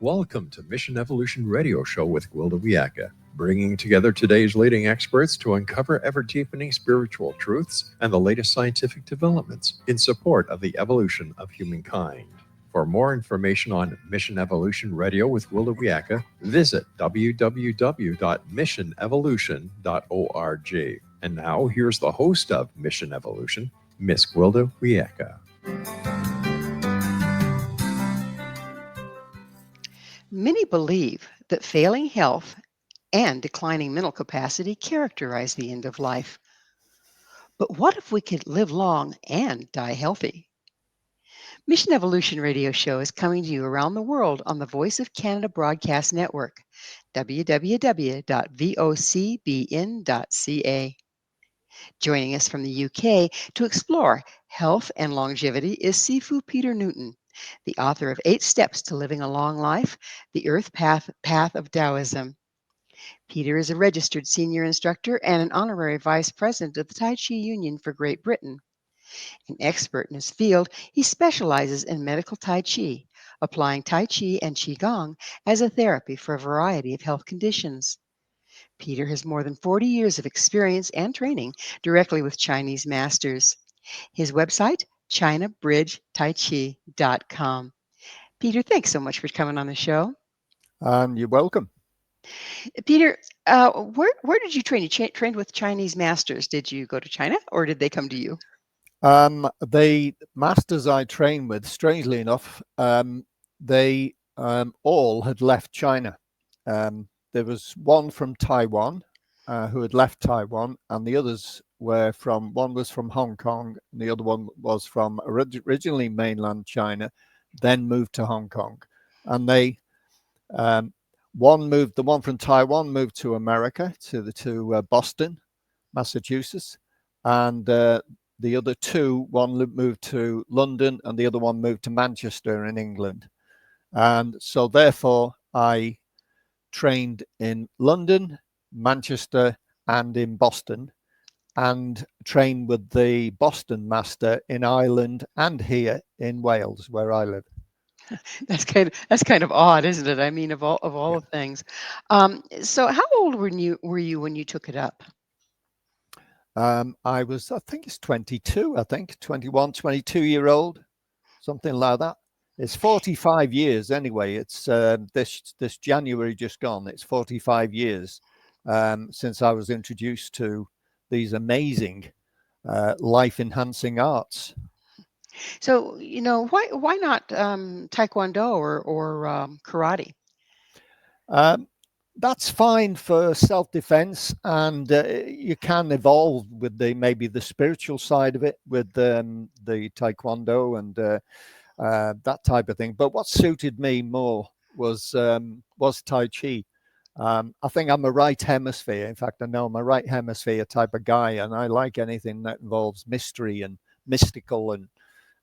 welcome to Mission Evolution Radio Show with Gwilda Wiyaka, bringing together today's leading experts to uncover ever-deepening spiritual truths and the latest scientific developments in support of the evolution of humankind. For more information on Mission Evolution Radio with Gwilda Wiyaka, visit www.missionevolution.org. And now, here's the host of Mission Evolution, Miss Gwilda Wiyaka. Many believe that failing health and declining mental capacity characterize the end of life. But what if we could live long and die healthy? Mission Evolution Radio Show is coming to you around the world on the Voice of Canada Broadcast Network, www.vocbn.ca. Joining us from the UK to explore health and longevity is Sifu Peter Newton, the author of 8 Steps to Living a Long Life, the Earth Path of Taoism. Peter is a registered senior instructor and an honorary vice president of the Tai Chi Union for Great Britain. An expert in his field, he specializes in medical Tai Chi, applying Tai Chi and qigong as a therapy for a variety of health conditions. Peter has more than 40 years of experience and training directly with Chinese masters. His website, ChinaBridgeTaiChi.com. Peter, thanks so much for coming on the show. You're welcome. Peter, where did you train? You trained with Chinese masters. Did you go to China or did they come to you? The masters I trained with, strangely enough, they all had left China. There was one from Taiwan who had left Taiwan, and the others were one was from Hong Kong, and the other one was from originally mainland China, then moved to Hong Kong. And the one from Taiwan moved to America, to Boston, Massachusetts, and the other two, one moved to London and the other one moved to Manchester in England. And so therefore I trained in London, Manchester, and in Boston, and trained with the Boston master in Ireland and here in Wales, where I live. That's kind of odd, isn't it? I mean, of all of things. So how old were you when you took it up? I think it's 22, 21, 22-year-old, something like that. It's 45 years anyway. It's this January just gone. It's 45 years since I was introduced to these amazing life-enhancing arts. So, why not Taekwondo or karate? That's fine for self-defense, and you can evolve with maybe the spiritual side of it with the Taekwondo and that type of thing. But what suited me more was Tai Chi. I think I'm a right hemisphere. In fact, I know I'm a right hemisphere type of guy, and I like anything that involves mystery and mystical, and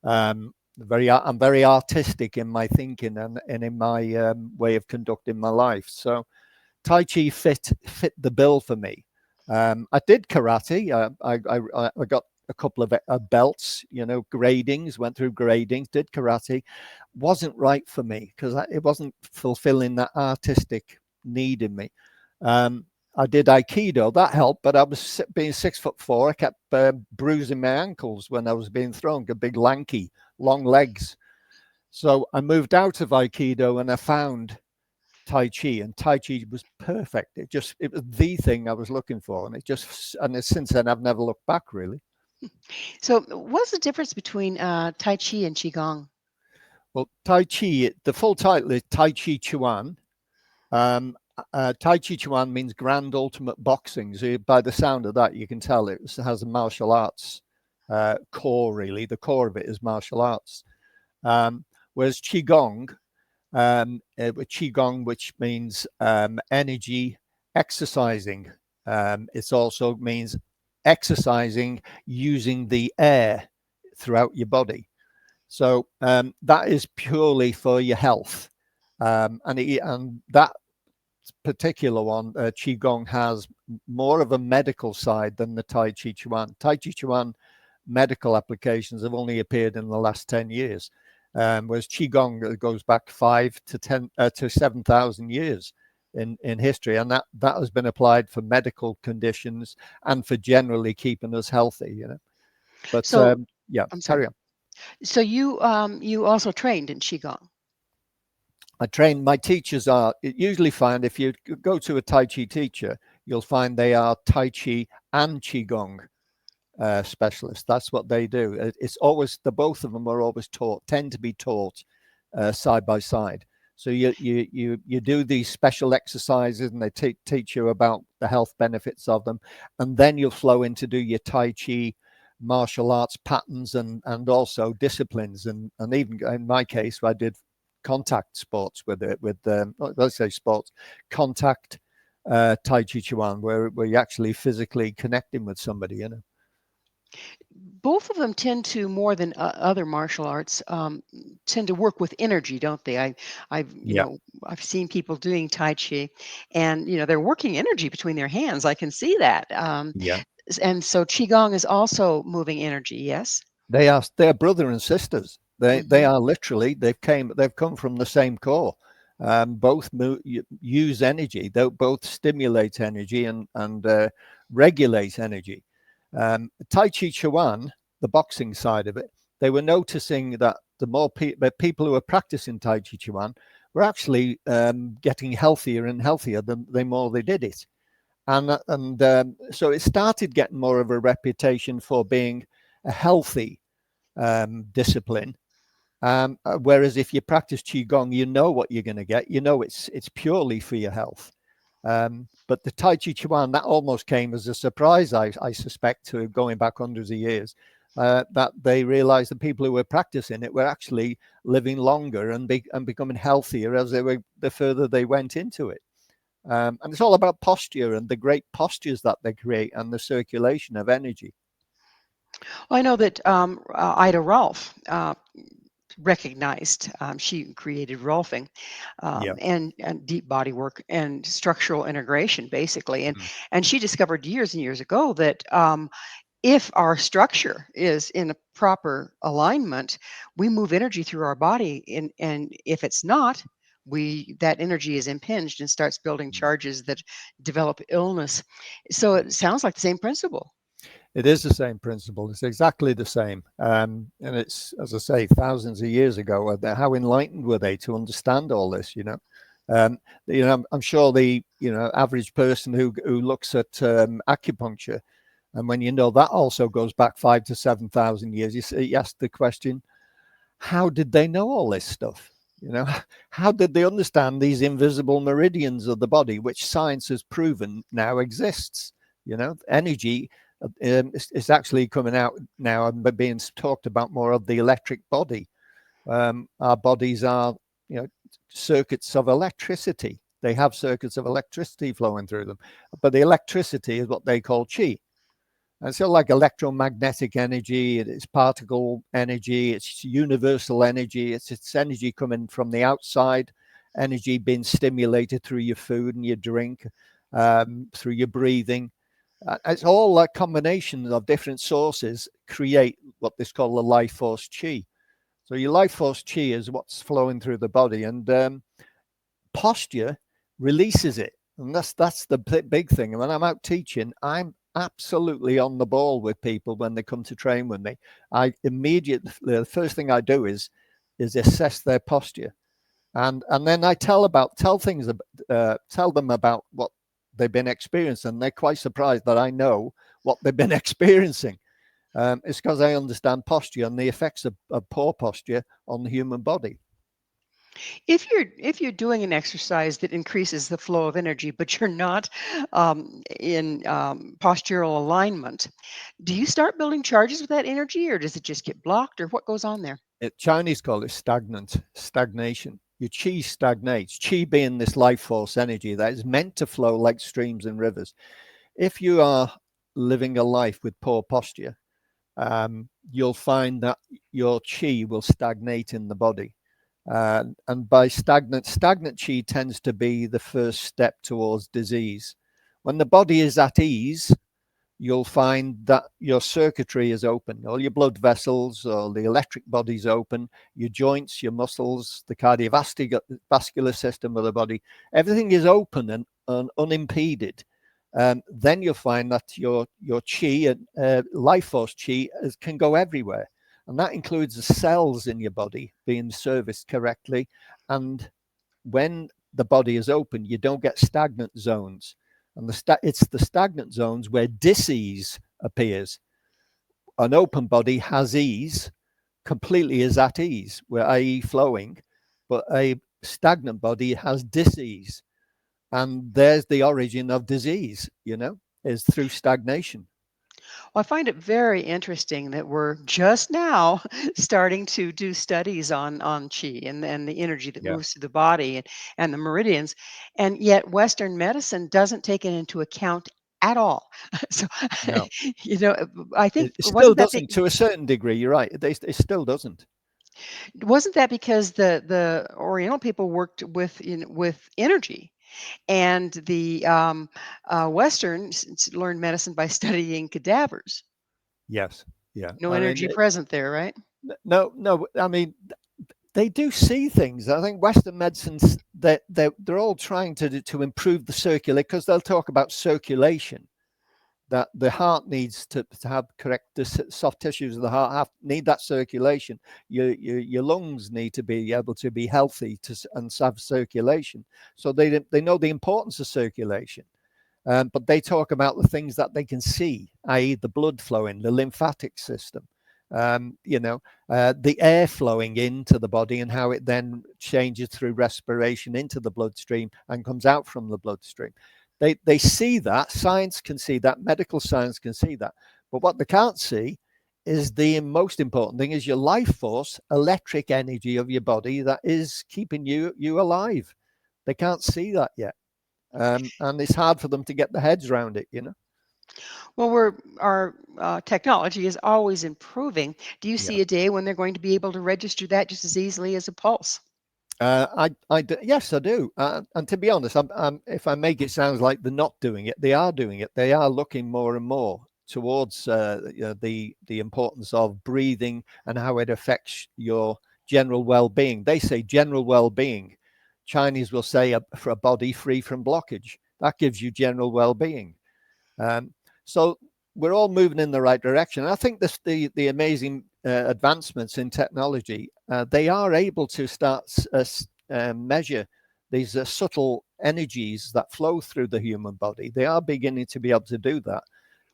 I'm very artistic in my thinking and in my way of conducting my life. So Tai Chi fit the bill for me. I did karate. I got a couple of belts, gradings, went through gradings, did karate. Wasn't right for me because it wasn't fulfilling that artistic need in me. I did Aikido, that helped, but I was being 6'4". I kept bruising my ankles when I was being thrown, big, lanky, long legs. So I moved out of Aikido and I found Tai Chi, and Tai Chi was perfect. It was the thing I was looking for, and since then I've never looked back, really. So what's the difference between Tai Chi and qigong? Well, Tai Chi, the full title is Tai Chi Chuan. Tai Chi Chuan means grand ultimate boxing. So by the sound of that, you can tell it has a martial arts core, really. The core of it is martial arts. Whereas Qigong, Qigong, which means energy exercising. It also means exercising using the air throughout your body. So that is purely for your health. And that particular one, Qigong, has more of a medical side than the Tai Chi Chuan. Tai Chi Chuan medical applications have only appeared in the last 10 years. whereas qigong goes back 5 to 7,000 years in history, and that has been applied for medical conditions and for generally keeping us healthy, you know. But So yeah, I'm sorry. carry on. So you also trained in qigong. I train, my teachers are usually find, if you go to a Tai Chi teacher, you'll find they are Tai Chi and qigong specialists. That's what they do. It's always, the both of them are always tend to be taught side by side. So you do these special exercises, and they teach you about the health benefits of them, and then you'll flow in to do your Tai Chi martial arts patterns and also disciplines, and even in my case, I did contact sports with let's say sports contact Tai Chi Chuan, where you're actually physically connecting with somebody, you know. Both of them tend to, more than other martial arts, tend to work with energy, don't they? I've Yeah. I've seen people doing Tai Chi, and they're working energy between their hands. I can see that. Yeah. And so Qigong is also moving energy. Yes. They're brother and sisters. They Hmm. are literally, they've come from the same core. Both use energy. They both stimulate energy and regulate energy. Tai Chi Chuan, the boxing side of it, they were noticing that the more people who were practicing Tai Chi Chuan were actually getting healthier and healthier the more they did it. And so it started getting more of a reputation for being a healthy discipline. Whereas if you practice qigong, you know what you're going to get. You know it's purely for your health. But the Tai Chi Chuan, that almost came as a surprise, I suspect, to going back hundreds of years, that they realized the people who were practicing it were actually living longer and becoming healthier as the further they went into it. And it's all about posture and the great postures that they create and the circulation of energy. Well, I know that Ida Rolf recognized. She created Rolfing, Yeah. and deep body work and structural integration, basically. And Mm. and she discovered years and years ago that if our structure is in a proper alignment, we move energy through our body, and if it's not, that energy is impinged and starts building Mm. charges that develop illness. So it sounds like the same principle. It is the same principle. It's exactly the same. And it's, as I say, thousands of years ago. How enlightened were they to understand all this? Um, I'm sure the average person who looks at acupuncture, and when that also goes back 5 to 7,000 years, you ask the question, how did they know all this stuff? How did they understand these invisible meridians of the body, which science has proven now exists? Energy is actually coming out now and being talked about more of the electric body. Our bodies are, circuits of electricity. They have circuits of electricity flowing through them, but the electricity is what they call chi. And so, like electromagnetic energy, it's particle energy, it's universal energy, it's energy coming from the outside, energy being stimulated through your food and your drink, through your breathing. It's all a combination of different sources create what is called the life force chi. So your life force chi is what's flowing through the body, and posture releases it. And that's the big thing. And when I'm out teaching, I'm absolutely on the ball with people when they come to train with me. I immediately, the first thing I do is assess their posture, and then I tell them about what they've been experiencing. And they're quite surprised that I know what they've been experiencing. It's because I understand posture and the effects of poor posture on the human body. If you're doing an exercise that increases the flow of energy, but you're not in postural alignment, do you start building charges with that energy, or does it just get blocked, or what goes on there? Chinese call it stagnation. Your chi stagnates. Chi being this life force energy that is meant to flow like streams and rivers. If you are living a life with poor posture, you'll find that your chi will stagnate in the body. And by stagnant chi tends to be the first step towards disease. When the body is at ease, you'll find that your circuitry is open. All your blood vessels, all the electric body's open, your joints, your muscles, the cardiovascular system of the body, everything is open and unimpeded. Then you'll find that your chi, life force chi, can go everywhere. And that includes the cells in your body being serviced correctly. And when the body is open, you don't get stagnant zones. And it's the stagnant zones where dis-ease appears. An open body has ease, completely is at ease, where i.e. flowing, but a stagnant body has dis-ease. And there's the origin of disease, is through stagnation. Well, I find it very interesting that we're just now starting to do studies on chi and the energy that Yeah. moves through the body and the meridians, and yet Western medicine doesn't take it into account at all. So, No, you know, I think it still wasn't that doesn't to a certain degree. You're right. It still doesn't. because the Oriental people worked with energy, and the Westerns learned medicine by studying cadavers. Yes. Yeah. No I mean, energy present there, right? no. I mean, they do see things. I think Western medicines they're all trying to improve the circulation, because they'll talk about circulation, that the heart needs to have correct, the soft tissues of the heart need that circulation. Your lungs need to be able to be healthy and have circulation. So they know the importance of circulation. But they talk about the things that they can see, i.e. the blood flowing, the lymphatic system, the air flowing into the body and how it then changes through respiration into the bloodstream and comes out from the bloodstream. They see that. Science can see that. Medical science can see that. But what they can't see is the most important thing is your life force, electric energy of your body that is keeping you alive. They can't see that yet. And it's hard for them to get their heads around it. Well, our technology is always improving. Do you Yeah. see a day when they're going to be able to register that just as easily as a pulse? Yes, I do. And to be honest, if I make it sound like they're not doing it, they are doing it. They are looking more and more towards the importance of breathing and how it affects your general well-being. They say general well-being. Chinese will say for a body free from blockage. That gives you general well-being. So we're all moving in the right direction. I think the amazing advancements in technology, they are able to start measure these subtle energies that flow through the human body. They are beginning to be able to do that.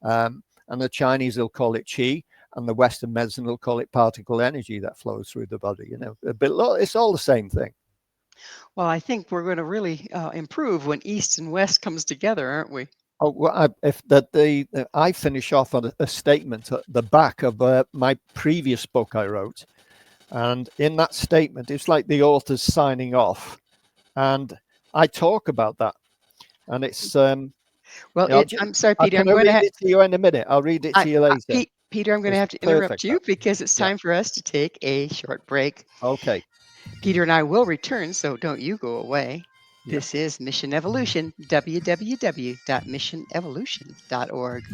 And the Chinese will call it qi, and the Western medicine will call it particle energy that flows through the body. But it's all the same thing. Well, I think we're going to really improve when East and West comes together, aren't we? Oh, well, I finish off on a statement at the back of my previous book I wrote, and in that statement, it's like the author's signing off, and I talk about that, and it's Well, I'm sorry, I'm Peter. going I'm to going to read it to you in a minute. I'll read it to you later. Peter, I'm going to It's have to interrupt perfect. you because it's Yeah. time for us to take a short break. Okay. Peter and I will return, so don't you go away. Yeah. This is Mission Evolution, www.missionevolution.org.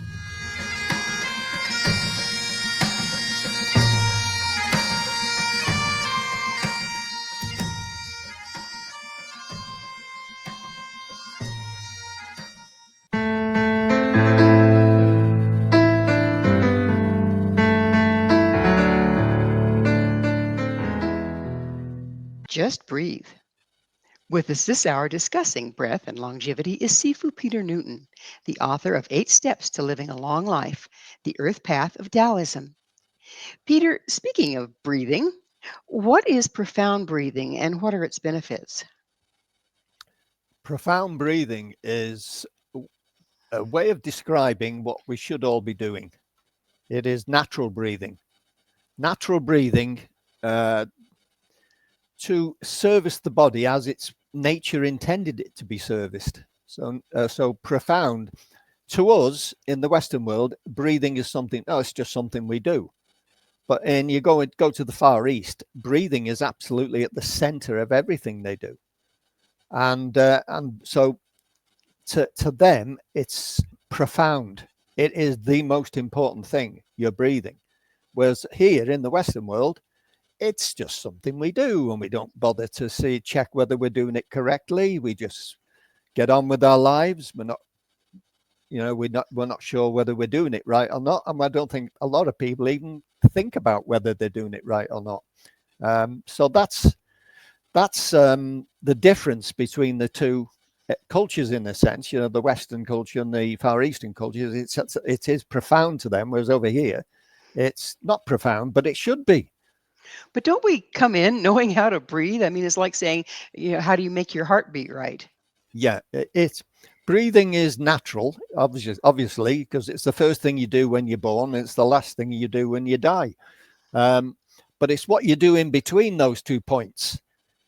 Just breathe. With us this hour discussing breath and longevity is Sifu Peter Newton, the author of 8 Steps to Living a Long Life, the Earth Path of Taoism. Peter, speaking of breathing, what is profound breathing and what are its benefits? Profound breathing is a way of describing what we should all be doing. It is natural breathing. Natural breathing to service the body as its nature intended it to be serviced. So profound. To us in the Western world, breathing is something. Oh, it's just something we do. But you go to the Far East, breathing is absolutely at the center of everything they do, and so to them it's profound. It is the most important thing, your breathing. Whereas here in the Western world, it's just something we do, and we don't bother to check whether we're doing it correctly. We just get on with our lives. We're not, we're not sure whether we're doing it right or not. And I don't think a lot of people even think about whether they're doing it right or not. So that's the difference between the two cultures, in a sense. The Western culture and the Far Eastern culture. It is profound to them, whereas over here, it's not profound, but it should be. But don't we come in knowing how to breathe? I mean, it's like saying, how do you make your heart beat right? Yeah, it's breathing is natural, obviously, because it's the first thing you do when you're born. And it's the last thing you do when you die. But it's what you do in between those 2 points.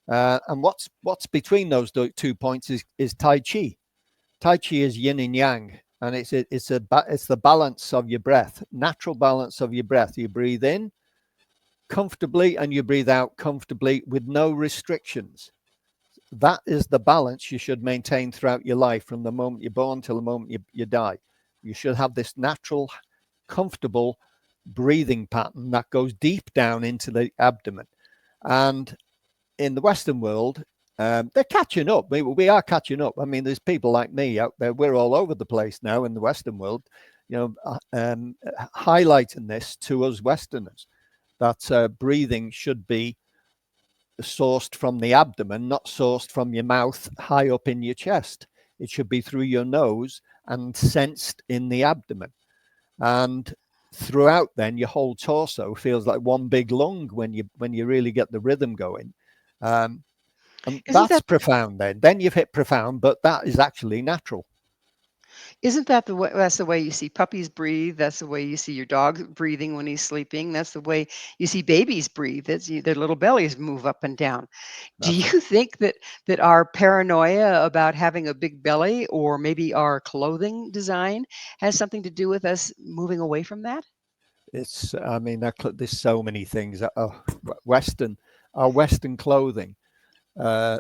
And what's between those 2 points is Tai Chi. Tai Chi is yin and yang, and it's the balance of your breath, natural balance of your breath. You breathe in comfortably and you breathe out comfortably with no restrictions. That is the balance you should maintain throughout your life, from the moment you're born till the moment you die. You should have this natural, comfortable breathing pattern that goes deep down into the abdomen. And in the Western world, they're catching up. We are catching up. I mean, there's people like me out there. We're all over the place now in the Western world, highlighting this to us Westerners, that breathing should be sourced from the abdomen, not sourced from your mouth high up in your chest. It should be through your nose and sensed in the abdomen. And throughout, then your whole torso feels like one big lung when you really get the rhythm going. And that's profound. Then you've hit profound, but that is actually natural. Isn't that that's the way you see puppies breathe? That's the way you see your dog breathing when he's sleeping. That's the way you see babies breathe. Their little bellies move up and down. Do you think that our paranoia about having a big belly, or maybe our clothing design, has something to do with us moving away from that? There's so many things. Our Western clothing. I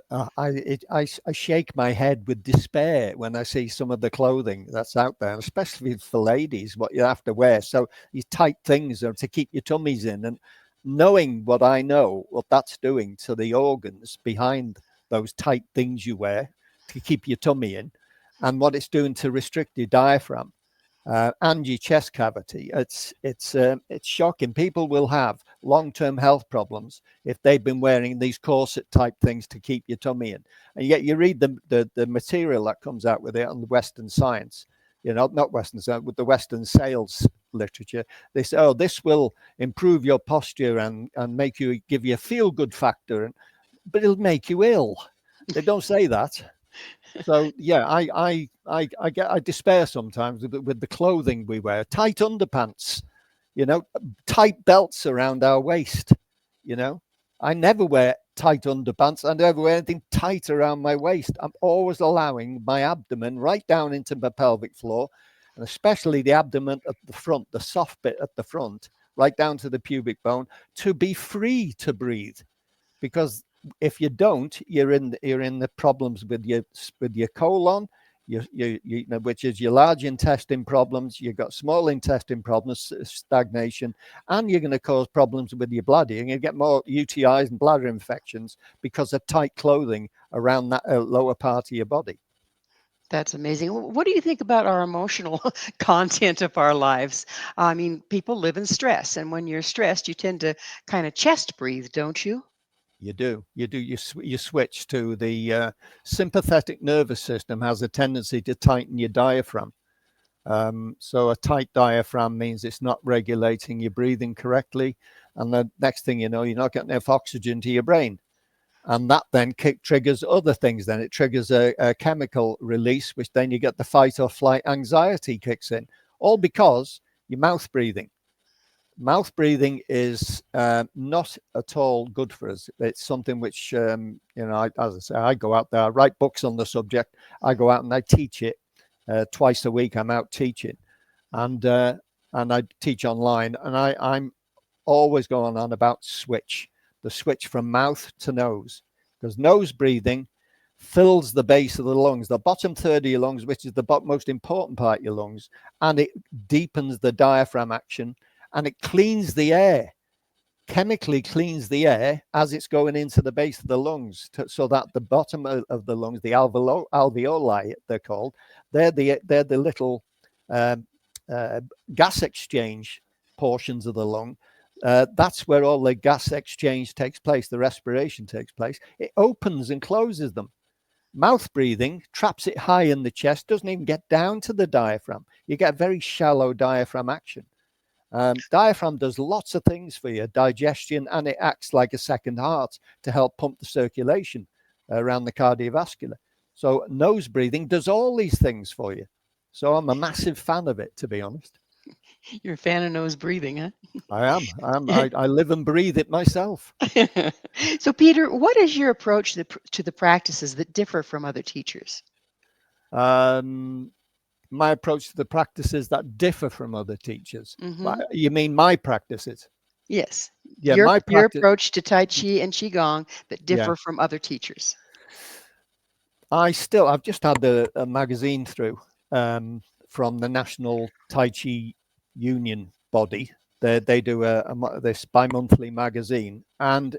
shake my head with despair when I see some of the clothing that's out there, especially for ladies, what you have to wear. So these tight things are to keep your tummies in, and knowing what I know, what that's doing to the organs behind those tight things you wear to keep your tummy in, and what it's doing to restrict your diaphragm and your chest cavity. It's shocking. People will have long-term health problems if they've been wearing these corset type things to keep your tummy in. And yet you read the material that comes out with it on the Western science, not Western science, with the Western sales literature. They say, oh, this will improve your posture and give you a feel-good factor, but it'll make you ill. They don't say that. So yeah, I despair sometimes with the clothing we wear. Tight underpants, tight belts around our waist. I never wear tight underpants. I never wear anything tight around my waist. I'm always allowing my abdomen right down into my pelvic floor, and especially the abdomen at the front, the soft bit at the front, right down to the pubic bone, to be free to breathe. Because if you don't, you're in the problems with your colon, which is your large intestine problems. You've got small intestine problems, stagnation, and you're going to cause problems with your bladder. You're going to get more UTIs and bladder infections because of tight clothing around that lower part of your body. That's amazing. What do you think about our emotional content of our lives? I mean, people live in stress, and when you're stressed, you tend to kind of chest breathe, don't you? You do. You switch to the sympathetic nervous system has a tendency to tighten your diaphragm. So a tight diaphragm means it's not regulating your breathing correctly. And the next thing you know, you're not getting enough oxygen to your brain. And that then triggers other things. Then it triggers a chemical release, which then you get the fight or flight anxiety kicks in, all because you're mouth breathing. Mouth breathing is not at all good for us. It's something which, as I say, I go out there, I write books on the subject. I go out and I teach it twice a week. I'm out teaching, and I teach online. And I'm always going on about the switch from mouth to nose, because nose breathing fills the base of the lungs, the bottom third of your lungs, which is the most important part of your lungs, and it deepens the diaphragm action, and it cleans the air, chemically cleans the air as it's going into the base of the lungs, so that the bottom of the lungs, the alveoli, they're called, they're the little gas exchange portions of the lung. That's where all the gas exchange takes place, the respiration takes place. It opens and closes them. Mouth breathing traps it high in the chest, doesn't even get down to the diaphragm. You get very shallow diaphragm action. Diaphragm does lots of things for your digestion, and it acts like a second heart to help pump the circulation around the cardiovascular. So nose breathing does all these things for you. So I'm a massive fan of it, to be honest. You're a fan of nose breathing, huh? I am. I live and breathe it myself. So, Peter, what is your approach to the practices that differ from other teachers? My approach to the practices that differ from other teachers. Mm-hmm. You mean my practices? Yes. Yeah, your my approach to Tai Chi and Qigong that differ from other teachers. I've just had a magazine through from the National Tai Chi Union body. They do this bi-monthly magazine, and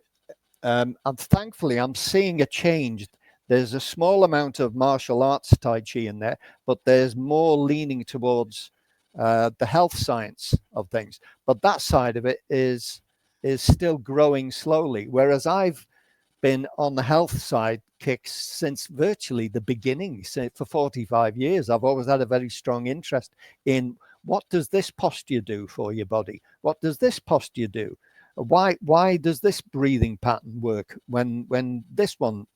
thankfully I'm seeing a change. There's a small amount of martial arts Tai Chi in there, but there's more leaning towards the health science of things. But that side of it is still growing slowly, whereas I've been on the health side kicks since virtually the beginning. So for 45 years, I've always had a very strong interest in what does this posture do for your body? What does this posture do? Why does this breathing pattern work when this one,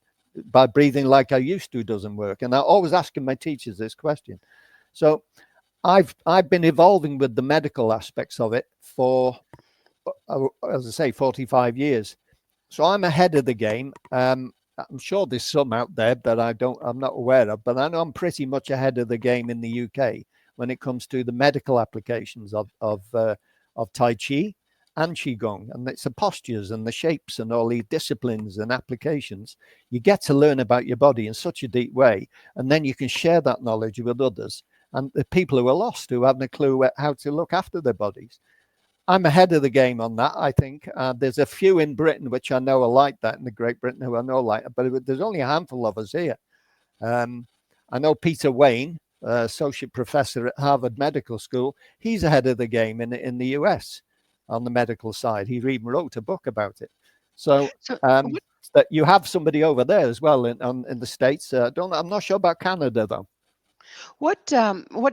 by breathing like I used to, doesn't work? And I'm always asking my teachers this question. So I've been evolving with the medical aspects of it for, as I say, 45 years. So I'm ahead of the game. I'm sure there's some out there that I'm not aware of, but I know I'm pretty much ahead of the game in the UK when it comes to the medical applications of Tai Chi and Qigong, and it's the postures and the shapes and all these disciplines and applications. You get to learn about your body in such a deep way, and then you can share that knowledge with others and the people who are lost, who haven't a clue how to look after their bodies. I'm ahead of the game on that, I think. There's a few in Britain which I know are like that, in the Great Britain who I know like that, but there's only a handful of us here. I know Peter Wayne, associate professor at Harvard Medical School, he's ahead of the game in the US on the medical side. He even wrote a book about it. So that you have somebody over there as well in the States. I'm not sure about Canada though. What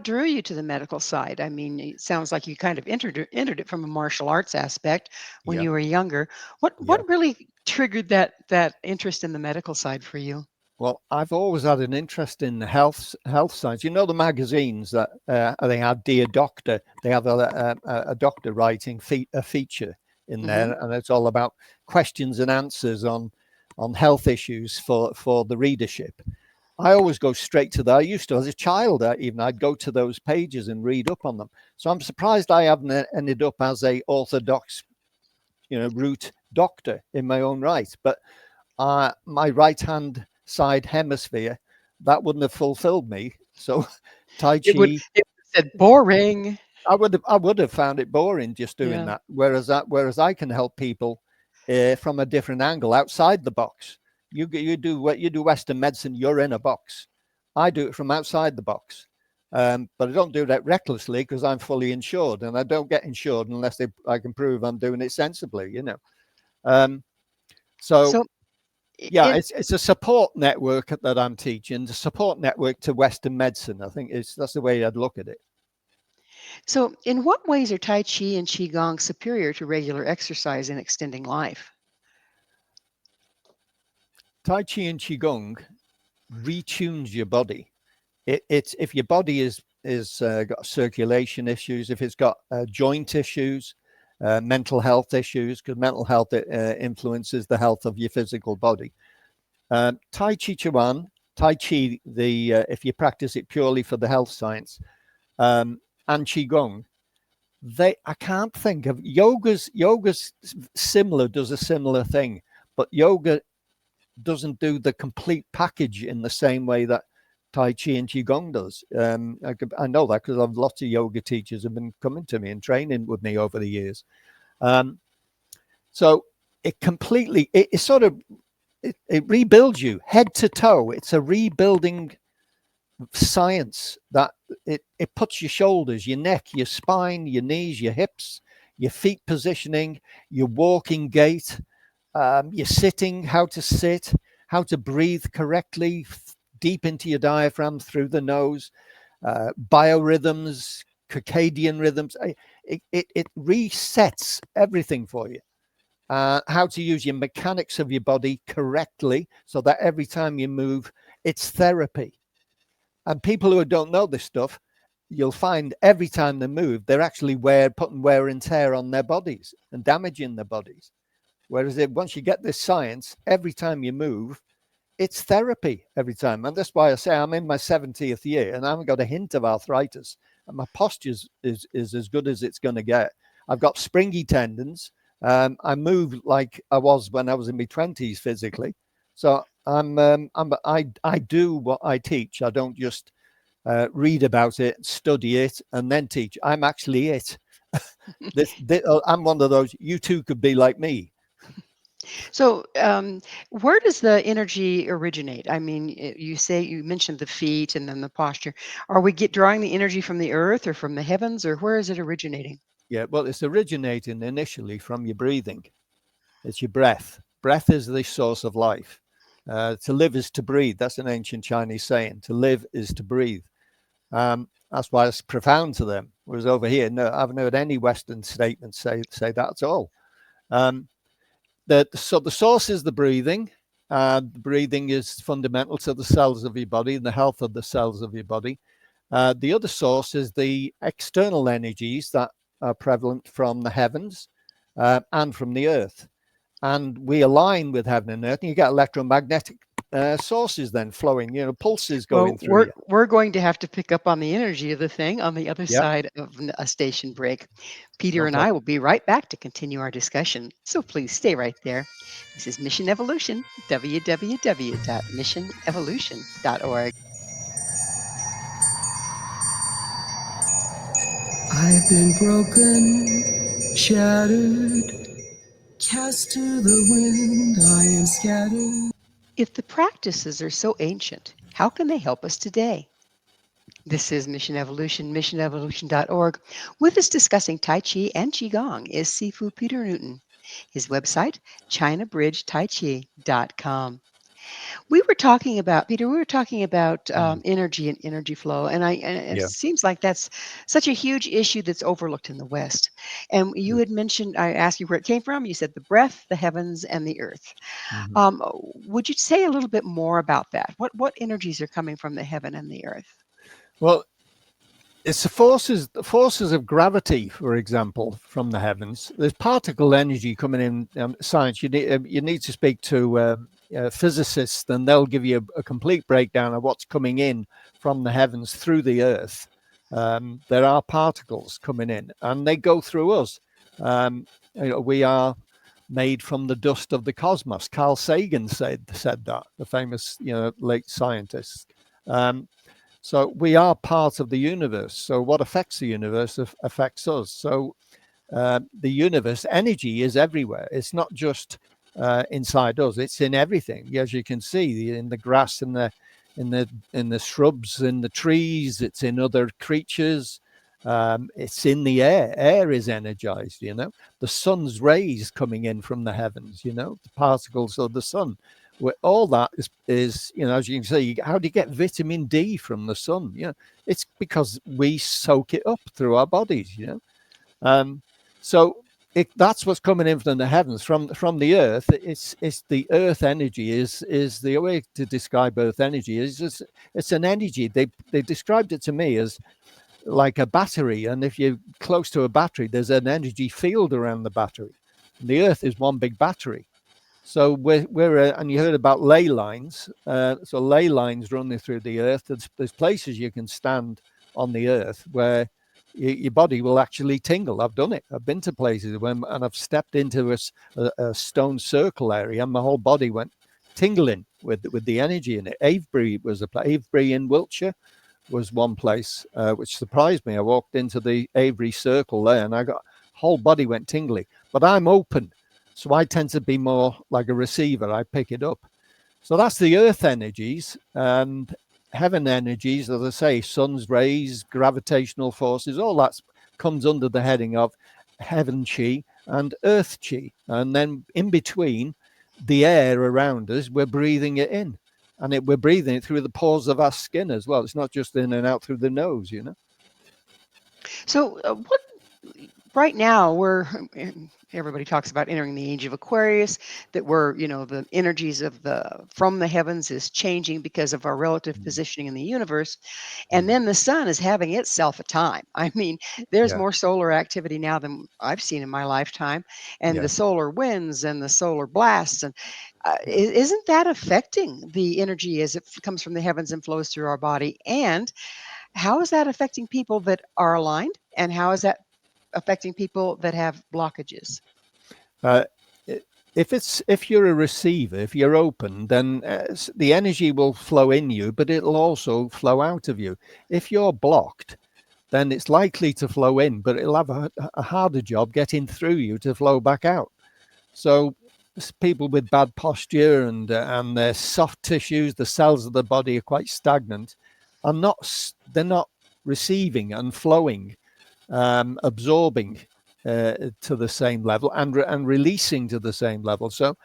drew you to the medical side? I mean, it sounds like you kind of entered it from a martial arts aspect when you were younger. What really triggered that interest in the medical side for you? Well, I've always had an interest in health science. You know, the magazines that they have Dear Doctor. They have a doctor writing a feature in there, and it's all about questions and answers on health issues for the readership. I always go straight to that. I used to, as a child, I'd go to those pages and read up on them. So I'm surprised I haven't ended up as a orthodox, root doctor in my own right. But my right-hand side hemisphere, that wouldn't have fulfilled me. So Tai Chi, it would have said boring. I would have found it boring just doing that. Whereas I can help people from a different angle, outside the box. You do Western medicine, you're in a box. I do it from outside the box. But I don't do that recklessly because I'm fully insured, and I don't get insured unless I can prove I'm doing it sensibly, It's a support network that I'm teaching, the support network to Western medicine. I think that's the way I'd look at it. So in what ways are Tai Chi and Qigong superior to regular exercise in extending life? Tai Chi and Qigong retunes your body. It's if your body is got circulation issues, if it's got joint issues, mental health issues, because mental health influences the health of your physical body. Tai Chi Chuan, Tai Chi, if you practice it purely for the health science, and Qigong, I can't think of yoga's similar, does a similar thing, but yoga doesn't do the complete package in the same way that Tai Chi and Qigong does. I know that because I've lots of yoga teachers have been coming to me and training with me over the years. So it completely, it rebuilds you head to toe. It's a rebuilding science that it puts your shoulders, your neck, your spine, your knees, your hips, your feet positioning, your walking gait, your sitting, how to sit, how to breathe correctly, deep into your diaphragm through the nose, biorhythms, circadian rhythms. It resets everything for you. How to use your mechanics of your body correctly so that every time you move, it's therapy. And people who don't know this stuff, you'll find every time they move, they're actually putting wear and tear on their bodies and damaging their bodies. Whereas once you get this science, every time you move, it's therapy every time. And that's why I say I'm in my 70th year and I haven't got a hint of arthritis. And my posture is as good as it's going to get. I've got springy tendons. I move like I was when I was in my 20s physically. So I do what I teach. I don't just read about it, study it, and then teach. I'm actually it. I'm one of those. You too could be like me. So, where does the energy originate? I mean, you mentioned the feet and then the posture. Are we drawing the energy from the earth or from the heavens, or where is it originating? Yeah, well, it's originating initially from your breathing. It's your breath. Breath is the source of life. To live is to breathe. That's an ancient Chinese saying. To live is to breathe. That's why it's profound to them. Whereas over here, no, I haven't heard any Western statements say that at all. So the source is the breathing. The breathing is fundamental to the cells of your body and the health of the cells of your body. The other source is the external energies that are prevalent from the heavens and from the earth. And we align with heaven and earth, and you get electromagnetic sources then flowing, pulses going through you. We're going to have to pick up on the energy of the thing on the other Yep. side of a station break. Peter No and problem. I will be right back to continue our discussion. So please stay right there. This is Mission Evolution, www.missionevolution.org. I've been broken, shattered, cast to the wind, I am scattered. If the practices are so ancient, how can they help us today? This is Mission Evolution, missionevolution.org. With us discussing Tai Chi and Qigong is Sifu Peter Newton. His website, ChinaBridgeTaiChi.com. We were talking about, Peter, energy and energy flow. And it Yeah. seems like that's such a huge issue that's overlooked in the West. And you had mentioned, I asked you where it came from. You said the breath, the heavens, and the earth. Mhm. Would you say a little bit more about that? What energies are coming from the heaven and the earth? Well, it's the forces of gravity, for example, from the heavens. There's particle energy coming in. Science. You need to speak to physicists, and they'll give you a complete breakdown of what's coming in from the heavens through the earth. There are particles coming in, and they go through us. We are made from the dust of the cosmos. Carl Sagan said that, the famous late scientist. So we are part of the universe. So what affects the universe affects us. So the universe energy is everywhere. It's not just inside us. It's in everything, as you can see, in the grass, in the shrubs, in the trees. It's in other creatures. It's in the air. Air is energized. The sun's rays coming in from the heavens. The particles of the sun. All that is as you can see, how do you get vitamin D from the sun? It's because we soak it up through our bodies. So that's what's coming in from the heavens, from the earth. It's the earth energy is the way to describe earth energy. It's an energy. They described it to me as like a battery, and if you're close to a battery, there's an energy field around the battery. And the earth is one big battery. So we're and you heard about ley lines. So ley lines running through the earth. There's places you can stand on the earth where your body will actually tingle. I've done it. I've been to places and I've stepped into a stone circle area, and my whole body went tingling with the energy in it. Avebury was Avebury in Wiltshire was one place which surprised me. I walked into the Avebury Circle there, and I got whole body went tingly. But I'm open, so I tend to be more like a receiver. I pick it up. So that's the earth energies and heaven energies, as I say, sun's rays, gravitational forces, all that comes under the heading of heaven chi and earth chi. And then in between, the air around us, we're breathing it in. And we're breathing it through the pores of our skin as well. It's not just in and out through the nose, you know. So, what right now everybody talks about entering the age of Aquarius, that we're, the energies of from the heavens is changing because of our relative positioning in the universe. And then the sun is having itself a time. I mean, there's more solar activity now than I've seen in my lifetime, and the solar winds and the solar blasts. And isn't that affecting the energy as it comes from the heavens and flows through our body? And how is that affecting people that are aligned? And how is that affecting people that have blockages? If you're a receiver, if you're open, then the energy will flow in you, but it'll also flow out of you. If you're blocked, then it's likely to flow in, but it'll have a harder job getting through you to flow back out. So people with bad posture and their soft tissues, the cells of the body are quite stagnant, they're not receiving and flowing, absorbing to the same level and releasing to the same level. So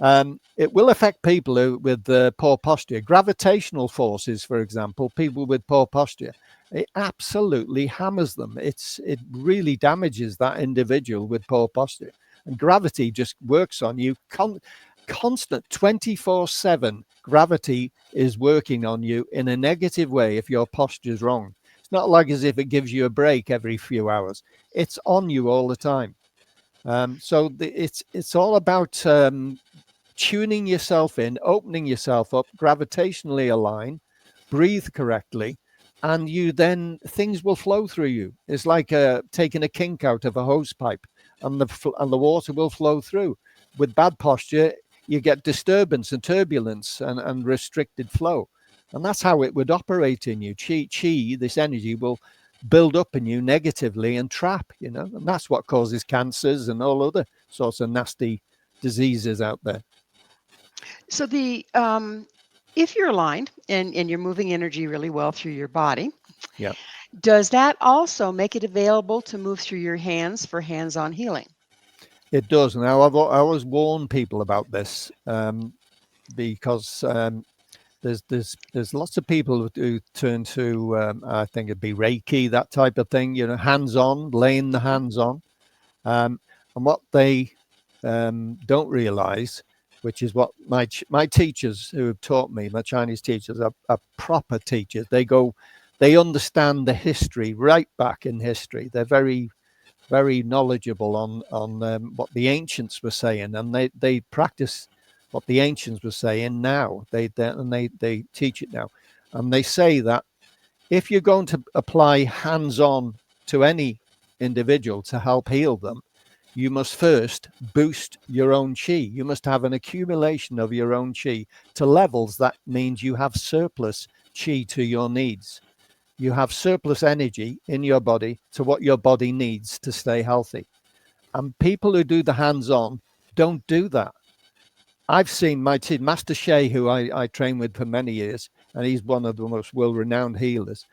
it will affect people with poor posture. Gravitational forces, for example, people with poor posture, it absolutely hammers them. It really damages that individual with poor posture. And gravity just works on you constant 24/7. Gravity is working on you in a negative way if your posture's wrong. It's not like as if it gives you a break every few hours. It's on you all the time. So it's all about tuning yourself in, opening yourself up, gravitationally align, breathe correctly, and things will flow through you. It's like taking a kink out of a hose pipe, and the water will flow through. With bad posture, you get disturbance and turbulence and restricted flow. And that's how it would operate in you. Chi, this energy, will build up in you negatively and trap, and that's what causes cancers and all other sorts of nasty diseases out there. So if you're aligned and you're moving energy really well through your body, does that also make it available to move through your hands for hands-on healing? It does. Now, I always warn people about this because there's lots of people who turn to I think it'd be Reiki, that type of thing, hands-on, laying the hands on, and what they don't realize, which is what my teachers who have taught me, my Chinese teachers, are proper teachers. They understand the history right back in history. They're very, very knowledgeable on what the ancients were saying, and they practice what the ancients were saying now. They teach it now, and they say that if you're going to apply hands-on to any individual to help heal them, you must first boost your own chi. You must have an accumulation of your own chi to levels that means you have surplus chi to your needs. You have surplus energy in your body to what your body needs to stay healthy. And people who do the hands-on don't do that. I've seen my Master Shea, who I trained with for many years, and he's one of the most world-renowned healers.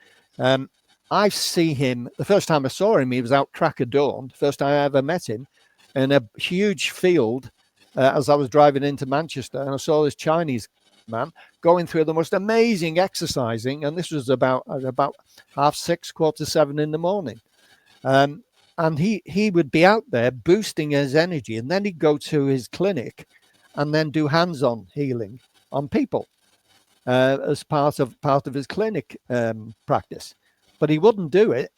I see him, the first time I saw him, he was out crack of dawn, the first time I ever met him, in a huge field as I was driving into Manchester, and I saw this Chinese man going through the most amazing exercising, and this was about 6:30, 7:15 in the morning. And he would be out there boosting his energy, and then he'd go to his clinic and then do hands-on healing on people as part of his clinic practice. But he wouldn't do it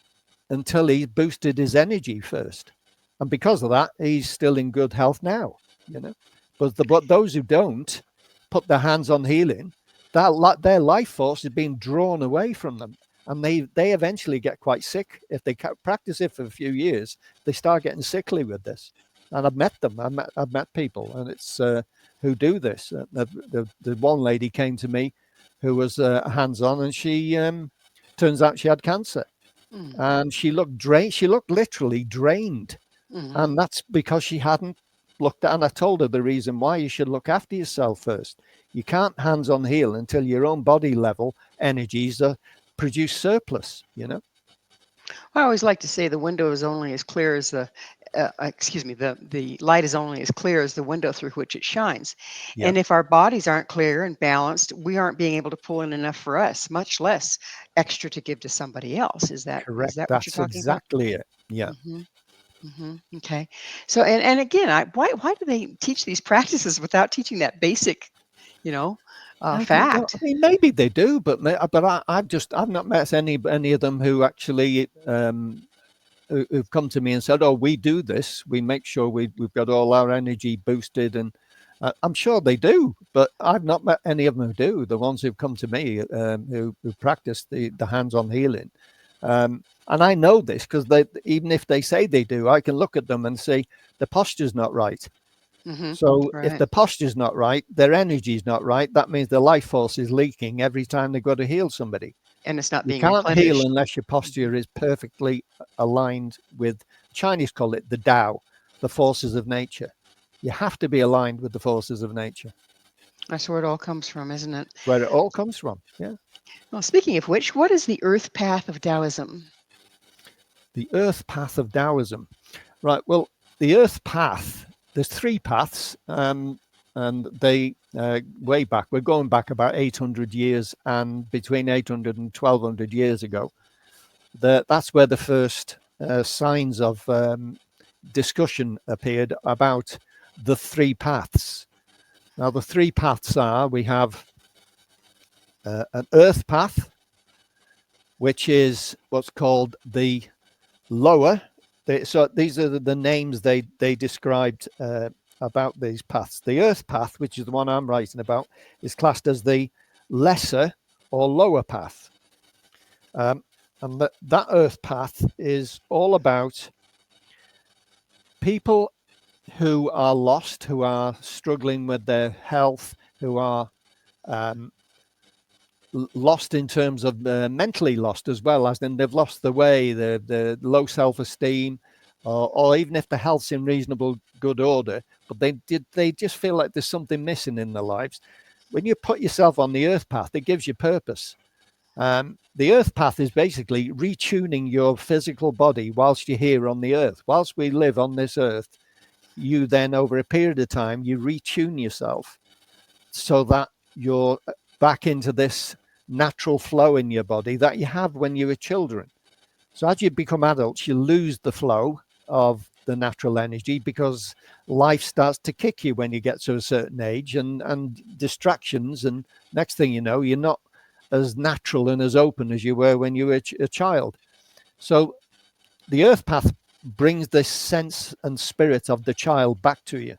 until he boosted his energy first. And because of that, he's still in good health now, But those who don't put their hands on healing, their life force is being drawn away from them. And they eventually get quite sick. If they practice it for a few years, they start getting sickly with this. and I've met them. I've met people, and it's who do this. The one lady came to me who was hands-on, and she turns out she had cancer, and she looked drained. She looked literally drained, and that's because she hadn't looked at. And I told her the reason why: you should look after yourself first. You can't hands-on heal until your own body level energies produce surplus. You know. I always like to say the window is only as clear as the light is only as clear as the window through which it shines. Yeah. And if our bodies aren't clear and balanced, we aren't being able to pull in enough for us, much less extra to give to somebody else. Is that Correct. what you're That's talking about? exactly it. Yeah. Okay. So and again, why do they teach these practices without teaching that basic, I don't know. fact? I mean, maybe they do, but I've not met any of them who actually who've come to me and said, "Oh, we do this. We make sure we've got all our energy boosted," and I'm sure they do, but I've not met any of them who do. The ones who've come to me who practice the hands-on healing, and I know this because even if they say they do, I can look at them and say the posture's not right. So if Right. the posture's not right, their energy's not right. That means the life force is leaking every time they go to heal somebody. And it's not You being can't heal replenished. unless your posture is perfectly aligned with, Chinese call it the Tao, the forces of nature. You have to be aligned with the forces of nature. That's where it all comes from, isn't it? Where it all comes from. Yeah. Well, speaking of which, what is the earth path of Taoism? The earth path of Taoism. Right. Well, the earth path, there's 3 paths, and they way back, we're going back about 800 years, and between 800 and 1200 years ago, that's where the first signs of discussion appeared about the 3 paths. Now, the 3 paths are, we have an earth path, which is what's called the lower. So these are the names they described about these paths. The earth path, which is the one I'm writing about, is classed as the lesser or lower path. And that earth path is all about people who are lost, who are struggling with their health, who are lost in terms of mentally lost as well, as in they've lost the way, the low self-esteem, or even if the health's in reasonable good order, but they just feel like there's something missing in their lives. When you put yourself on the earth path, it gives you purpose. The earth path is basically retuning your physical body whilst you're here on the earth. Whilst we live on this earth, you then, over a period of time, you retune yourself so that you're back into this natural flow in your body that you have when you were children. So as you become adults, you lose the flow of the natural energy because life starts to kick you when you get to a certain age, and distractions, and next thing you know, you're not as natural and as open as you were when you were a child. So the earth path brings this sense and spirit of the child back to you,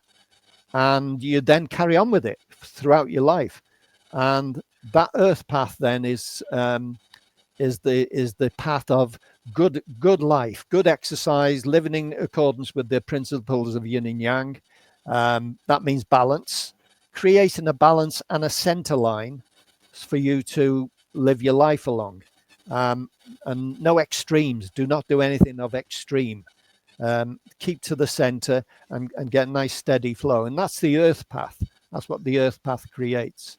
and you then carry on with it throughout your life. And that earth path then is the path of good life, good exercise, living in accordance with the principles of yin and yang. That means balance, creating a balance and a center line for you to live your life along. And no extremes. Do not do anything of extreme. Keep to the center and get a nice steady flow. And that's the earth path. That's what the earth path creates.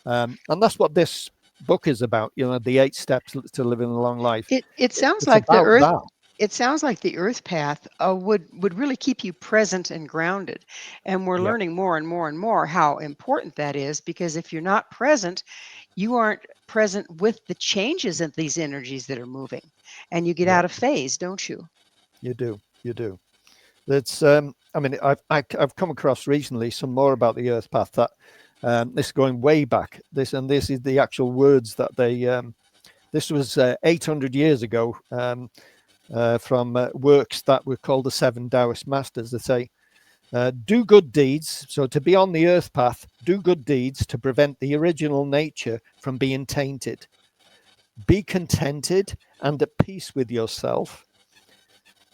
And that's what this book is about, the 8 steps to living a long life. It sounds It's like the about earth. that. It sounds like the earth path would really keep you present and grounded. And we're Yeah. learning more and more and more how important that is, because if you're not present, you aren't present with the changes in these energies that are moving, and you get Yeah. out of phase, don't you? You do. That's I mean, I've come across recently some more about the earth path that this is going way back. This is the actual words that they this was 800 years ago, from works that were called the 7 Taoist Masters. They say, do good deeds. So to be on the earth path, do good deeds to prevent the original nature from being tainted. Be contented and at peace with yourself.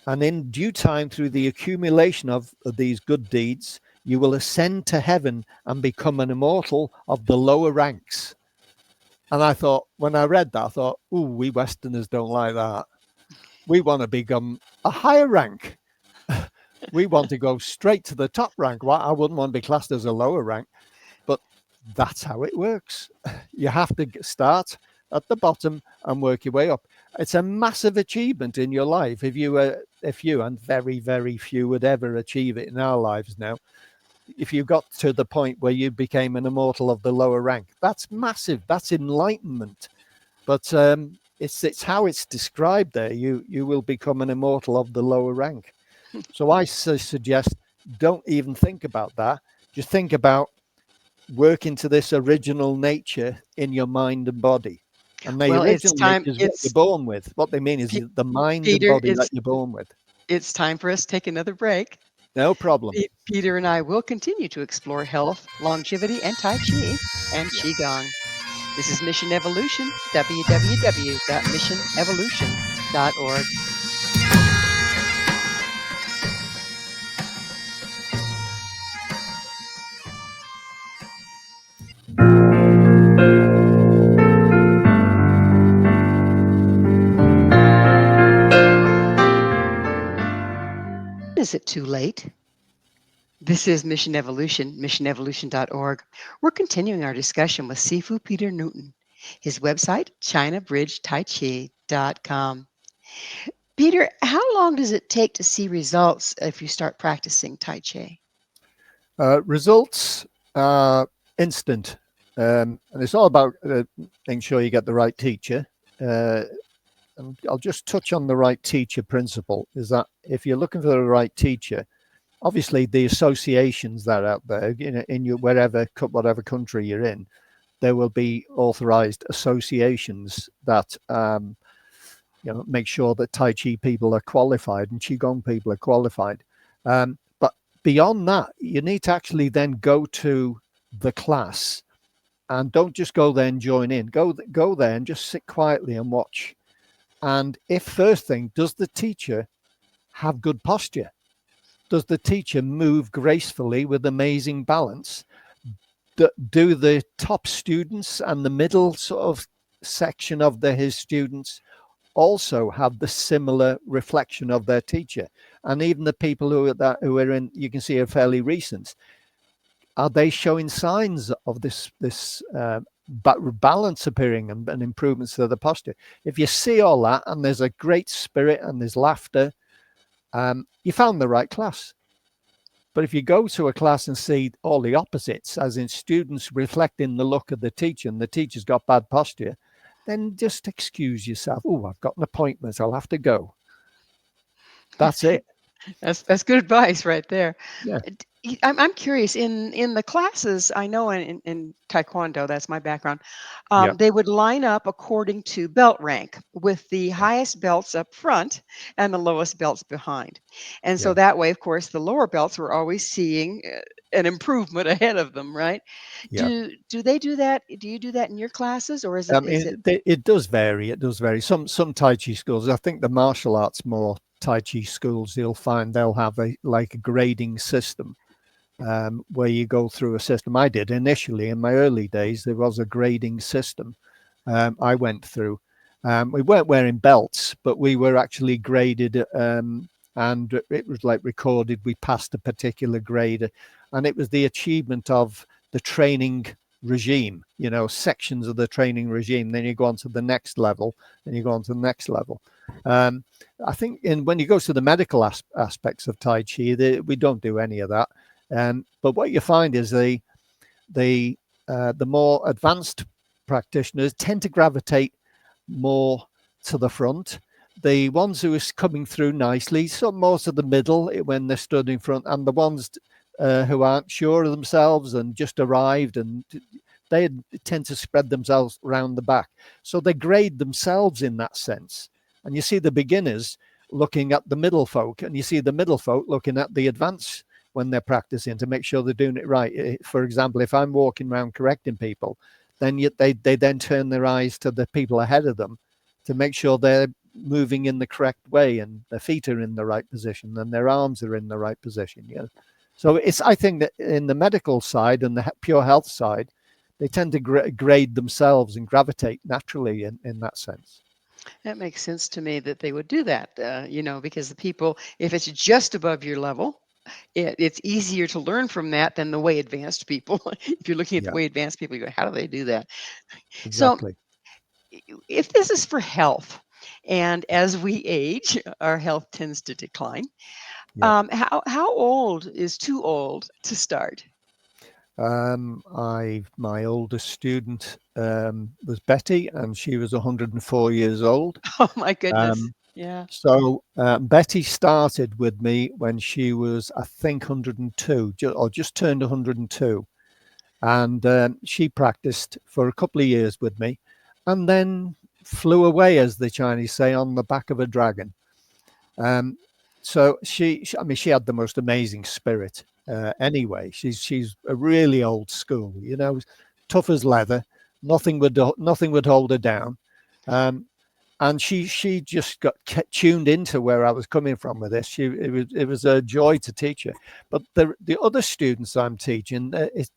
And in due time, through the accumulation of these good deeds, you will ascend to heaven and become an immortal of the lower ranks. And I thought, when I read that, I thought, ooh, we Westerners don't like that. We want to become a higher rank. We want to go straight to the top rank. Well, I wouldn't want to be classed as a lower rank, but that's how it works. You have to start at the bottom and work your way up. It's a massive achievement in your life. If you and very, very few would ever achieve it in our lives now, if you got to the point where you became an immortal of the lower rank, that's massive. That's enlightenment. But it's how it's described there. You will become an immortal of the lower rank. So I suggest don't even think about that. Just think about working to this original nature in your mind and body. And the original nature is what you're born with. What they mean is the mind Peter, and body that you're born with. It's time for us to take another break. No problem. Peter and I will continue to explore health, longevity, and Tai Chi and qigong. This is Mission Evolution, www.missionevolution.org. Is it too late? This is Mission Evolution, missionevolution.org. We're continuing our discussion with Sifu Peter Newton. His website, ChinaBridgeTaiChi.com. Peter, how long does it take to see results if you start practicing Tai Chi? Results are instant. And it's all about making sure you get the right teacher. And I'll just touch on the right teacher principle, is that if you're looking for the right teacher, obviously the associations that are out there, in your whatever country you're in, there will be authorized associations that make sure that Tai Chi people are qualified and Qigong people are qualified. But beyond that, you need to actually then go to the class, and don't just go there and join in. Go there and just sit quietly and watch. And if first thing, does the teacher have good posture? Does the teacher move gracefully with amazing balance? Do the top students and the middle sort of section of his students also have the similar reflection of their teacher? And even the people who are in, you can see, are fairly recent. Are they showing signs of this balance appearing and improvements to the posture? If you see all that and there's a great spirit and there's laughter, you found the right class. But if you go to a class and see all the opposites, as in students reflecting the look of the teacher and the teacher's got bad posture, then just excuse yourself. Oh, I've got an appointment, I'll have to go. That's it. That's good advice right there. Yeah. I'm curious, in the classes, I know in Taekwondo, that's my background, they would line up according to belt rank, with the highest belts up front and the lowest belts behind. And so that way, of course, the lower belts were always seeing an improvement ahead of them, right? Yeah. Do they do that? Do you do that in your classes, or is it? It does vary. It does vary. Some Tai Chi schools, I think the martial arts more Tai Chi schools, you'll find they'll have a grading system. Where you go through a system. I did initially in my early days. There was a grading system I went through. We weren't wearing belts, but we were actually graded, and it was like recorded. We passed a particular grade, and it was the achievement of the training regime. Sections of the training regime. Then you go on to the next level, and you go on to the next level. I think when you go to the medical aspects of Tai Chi, we don't do any of that. But what you find is the more advanced practitioners tend to gravitate more to the front. The ones who are coming through nicely, so more to the middle when they're stood in front, and the ones who aren't sure of themselves and just arrived, and they tend to spread themselves around the back. So they grade themselves in that sense. And you see the beginners looking at the middle folk, and you see the middle folk looking at the advanced when they're practicing to make sure they're doing it right. For example, if I'm walking around correcting people, then they then turn their eyes to the people ahead of them to make sure they're moving in the correct way, and their feet are in the right position, and their arms are in the right position. You know, so I think that in the medical side and the pure health side, they tend to grade themselves and gravitate naturally in that sense. That makes sense to me that they would do that, because the people, if it's just above your level, it's easier to learn from that than the way advanced people. If you're looking at the Yeah, way advanced people, you go, how do they do that? So, exactly. if this is for health, and as we age, our health tends to decline, Yeah. how old is too old to start? My oldest student was Betty, and she was 104 years old. Oh my goodness. Um, Yeah. so Betty started with me when she was, I think, 102, or just turned 102, and she practiced for a couple of years with me, and then flew away, as the Chinese say, on the back of a dragon. So I mean, she had the most amazing spirit. Anyway, she's a really old school, you know, tough as leather. Nothing would hold her down. Um, and she just got tuned into where I was coming from with this. It was a joy to teach her. But the other students I'm teaching, it's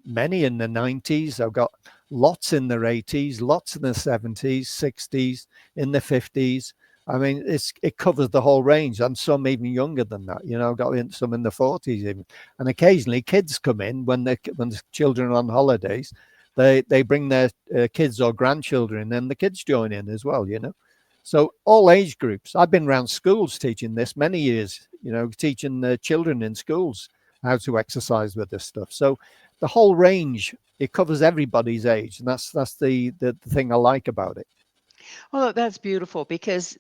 many in the 90s. I've got lots in their 80s, lots in the 70s, 60s, in the 50s. I mean, it covers the whole range, and some even younger than that. You know, got some in the 40s even, and occasionally kids come in when the children are on holidays. They bring their kids or grandchildren, and the kids join in as well. You know, so all age groups. I've been around schools teaching this many years. You know, teaching the children in schools how to exercise with this stuff. So the whole range, it covers everybody's age, and that's the thing I like about it. Well, that's beautiful because,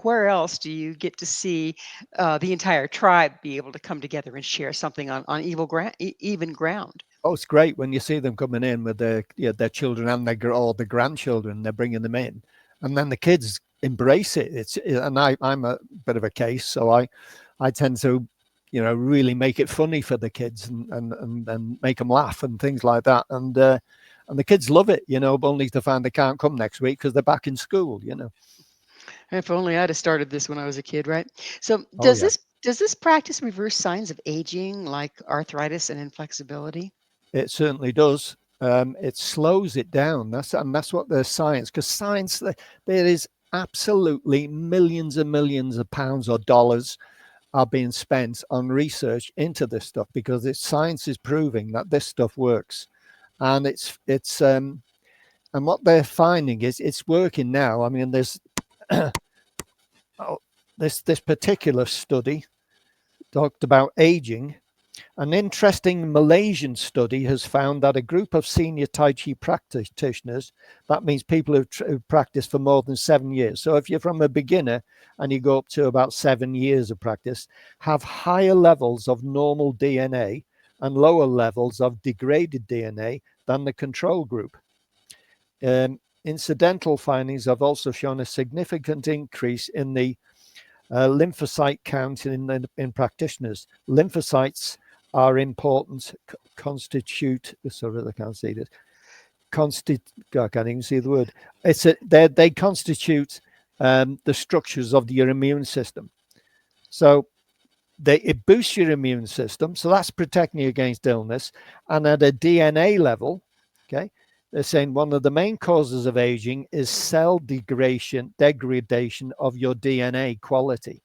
where else do you get to see the entire tribe be able to come together and share something on even ground? Oh, it's great when you see them coming in with their children and all the grandchildren. They're bringing them in, and then the kids embrace it. And I'm a bit of a case, so I tend to, really make it funny for the kids and make them laugh and things like that. And the kids love it, only to find they can't come next week because they're back in school. If only I'd have started this when I was a kid, right? So, Oh does yeah. this practice reverse signs of aging, like arthritis and inflexibility? It certainly does. It slows it down. That's what the science, because science, there is absolutely millions and millions of pounds or dollars are being spent on research into this stuff, because science is proving that this stuff works, and and what they're finding is it's working now. I mean, there's this particular study talked about aging. An interesting Malaysian study has found that a group of senior Tai Chi practitioners, that means people who've practiced for more than 7 years. So if you're from a beginner and you go up to about 7 years of practice, have higher levels of normal DNA and lower levels of degraded DNA than the control group. Incidental findings have also shown a significant increase in the lymphocyte count in practitioners. Lymphocytes are important, constitute, sorry, I can't see this. I can't even see the word. They constitute the structures of your immune system. So it boosts your immune system. So that's protecting you against illness. And at a DNA level, okay, they're saying one of the main causes of aging is cell degradation of your DNA quality.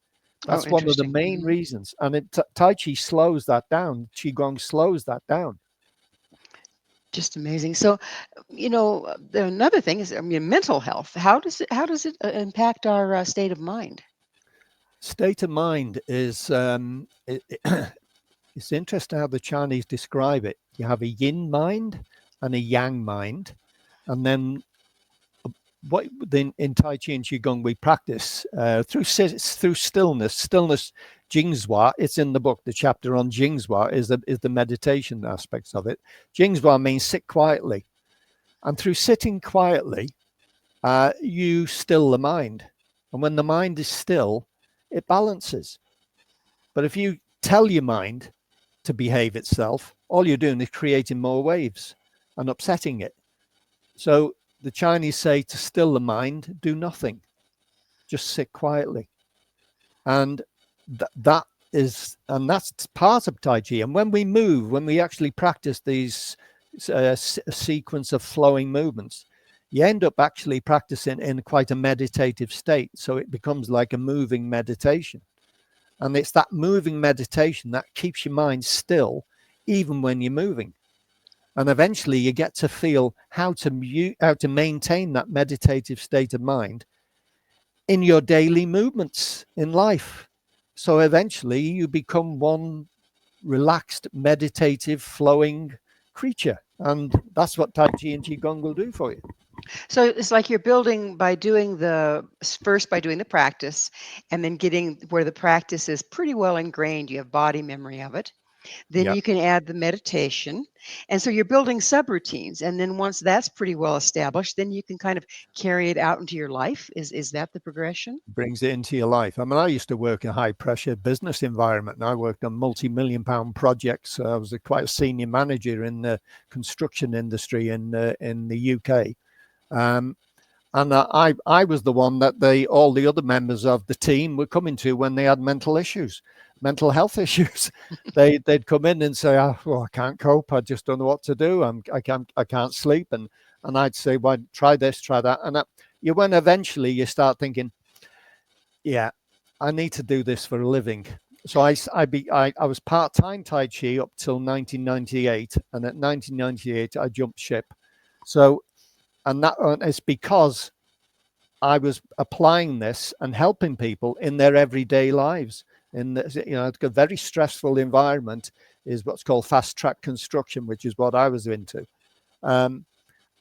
Oh, That's one of the interesting. main reasons. And Tai Chi slows that down. Qigong slows that down. Just amazing. So, another thing is, I mean, mental health. How does it impact our state of mind? State of mind is, it's interesting how the Chinese describe it. You have a yin mind and a yang mind. And then what in Tai Chi and Qigong we practice through stillness, Jingzhua. It's in the book. The chapter on Jingzhua is the meditation aspects of it. Jingzhua means sit quietly, and through sitting quietly, you still the mind, and when the mind is still, it balances. But if you tell your mind to behave itself, all you're doing is creating more waves and upsetting it. So the Chinese say to still the mind, do nothing. just sit quietly. And that's part of Tai Chi. And when we move, when we actually practice these sequence of flowing movements, you end up actually practicing in quite a meditative state. So it becomes like a moving meditation. And it's that moving meditation that keeps your mind still, even when you're moving. And eventually you get to feel how to maintain that meditative state of mind in your daily movements in life. So eventually you become one relaxed, meditative, flowing creature. And that's what Tai Chi and Qigong will do for you. So it's like you're building by doing the practice, and then getting where the practice is pretty well ingrained. You have body memory of it. Then Yep. you can add the meditation. And so you're building subroutines. And then once that's pretty well established, then you can kind of carry it out into your life. Is that the progression? Brings it into your life. I mean, I used to work in a high pressure business environment, and I worked on multi-million-pound projects. I was quite a senior manager in the construction industry in the UK. And I was the one that all the other members of the team were coming to when they had mental health issues. They'd come in and say, "Oh, well, I can't cope. I just don't know what to do. I can't sleep." And I'd say, "Well, try this, try that." And when eventually you start thinking, "Yeah, I need to do this for a living." So I was part-time Tai Chi up till 1998, and at 1998 I jumped ship. So, and that is because I was applying this and helping people in their everyday lives. In a very stressful environment is what's called fast track construction, which is what I was into. And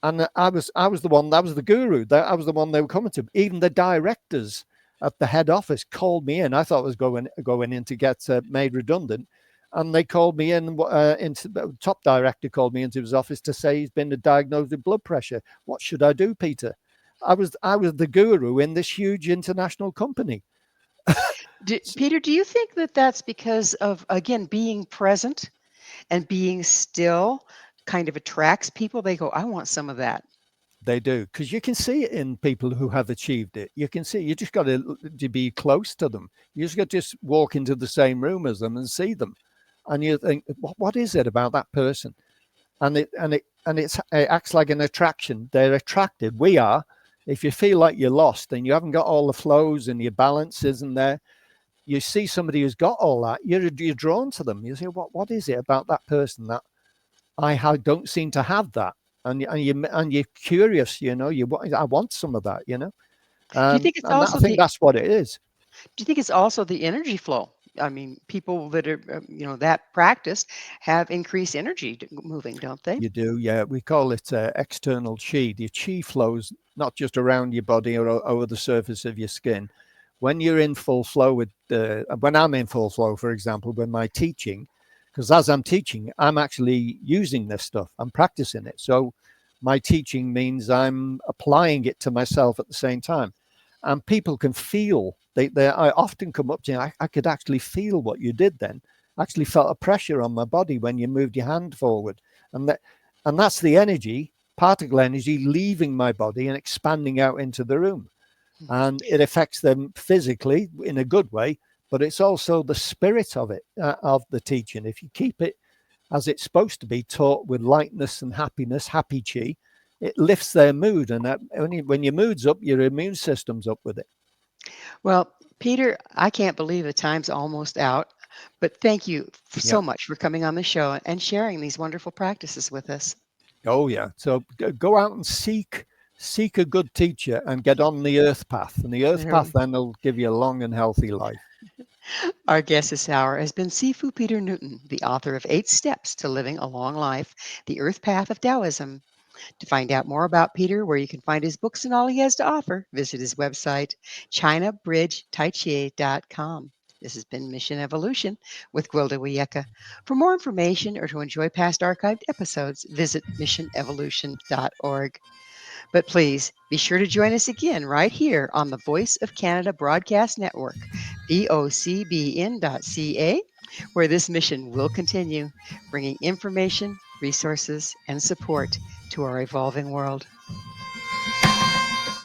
I was the one, that was the guru. I was the one they were coming to. Even the directors at the head office called me in. I thought I was going in to get made redundant. And they called me in, the top director called me into his office to say he's been diagnosed with blood pressure. What should I do, Peter? I was the guru in this huge international company. Peter, do you think that that's because of, again, being present and being still kind of attracts people? They go, I want some of that. They do, because you can see it in people who have achieved it. You can see, you just got to be close to them. You just got to just walk into the same room as them and see them. And you think, what is it about that person? And it acts like an attraction. They're attracted. We are. If you feel like you're lost and you haven't got all the flows and your balance isn't there, you see somebody who's got all that, you're drawn to them. You say, what is it about that person that I don't seem to have that? And you're curious, I want some of that, Do you think it's also I think that's what it is. Do you think it's also the energy flow? I mean, people that are, that practice have increased energy moving, don't they? You do, yeah. We call it external chi. The chi flows not just around your body or over the surface of your skin. When you're in full flow when I'm in full flow, for example, with my teaching, because as I'm teaching, I'm actually using this stuff. I'm practicing it. So my teaching means I'm applying it to myself at the same time. And people can feel, I often come up to you, I could actually feel what you did then. I actually felt a pressure on my body when you moved your hand forward. And that's the energy, particle energy, leaving my body and expanding out into the room. And it affects them physically in a good way, but it's also the spirit of it, of the teaching. If you keep it as it's supposed to be, taught with lightness and happiness, happy chi, it lifts their mood. And when your mood's up, your immune system's up with it. Well, Peter, I can't believe the time's almost out, but thank you so much for coming on the show and sharing these wonderful practices with us. Oh, yeah. So go out and seek a good teacher and get on the earth path. And the earth path then will give you a long and healthy life. Our guest this hour has been Sifu Peter Newton, the author of 8 Steps to Living a Long Life, The Earth Path of Taoism. To find out more about Peter, where you can find his books and all he has to offer, visit his website, ChinaBridgeTaiChi.com. This has been Mission Evolution with Gwilda Wiyaka. For more information or to enjoy past archived episodes, visit missionevolution.org. But please be sure to join us again right here on the Voice of Canada Broadcast Network, vocbn.ca, where this mission will continue, bringing information, resources, and support to our evolving world.